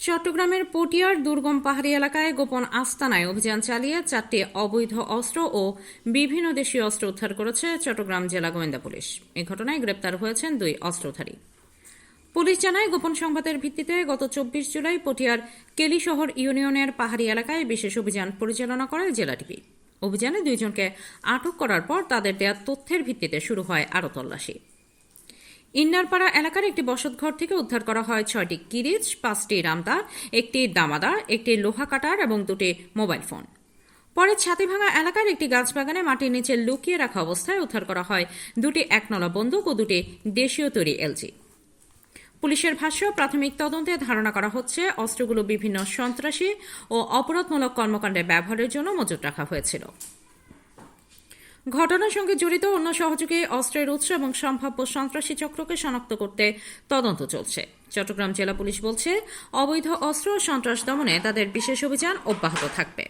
চট্টগ্রামের পটিয়ার দুর্গম পাহাড়ি এলাকায় গোপন আস্তানায় অভিযান চালিয়ে 4টি অবৈধ অস্ত্র ও বিভিন্ন দেশীয় অস্ত্র উদ্ধার করেছে চট্টগ্রাম জেলা গোয়েন্দা পুলিশ। এ ঘটনায় গ্রেপ্তার হয়েছেন 2 অস্ত্রধারী। পুলিশ জানায়, গোপন সংবাদের ভিত্তিতে গত 24 জুলাই পটিয়ার কেলিশহর ইউনিয়নের পাহাড়ি এলাকায় বিশেষ অভিযান পরিচালনা করে জেলা টিভি। অভিযানে 2 জনকে আটক করার পর তাদের দেয়া তথ্যের ভিত্তিতে শুরু হয় আরও তল্লাশি। ইন্নারপাড়া এলাকার একটি বসতঘর থেকে উদ্ধার করা হয় 6টি কিরিচ, 5টি রামদা, একটি দামাদা, একটি লোহা কাটার এবং 2টি মোবাইল ফোন। পরে ছাতিভাঙা এলাকার একটি গাছবাগানে মাটির নিচে লুকিয়ে রাখা অবস্থায় উদ্ধার করা হয় 2টি একনলা বন্দুক ও 2টি দেশীয় তৈরি এলজি। পুলিশের ভাষ্য, প্রাথমিক তদন্তে ধারণা করা হচ্ছে অস্ত্রগুলো বিভিন্ন সন্ত্রাসী ও অপরাধমূলক কর্মকাণ্ডে ব্যবহারের জন্য মজুত রাখা হয়েছিল। ঘটনার সঙ্গে জড়িত অন্য সহযোগী অস্ত্রের উৎস এবং সম্ভাব্য সন্ত্রাসী চক্রকে শনাক্ত করতে তদন্ত চলছে। চট্টগ্রাম জেলা পুলিশ বলছে, অবৈধ অস্ত্র ও সন্ত্রাস দমনে তাদের বিশেষ অভিযান অব্যাহত থাকবে।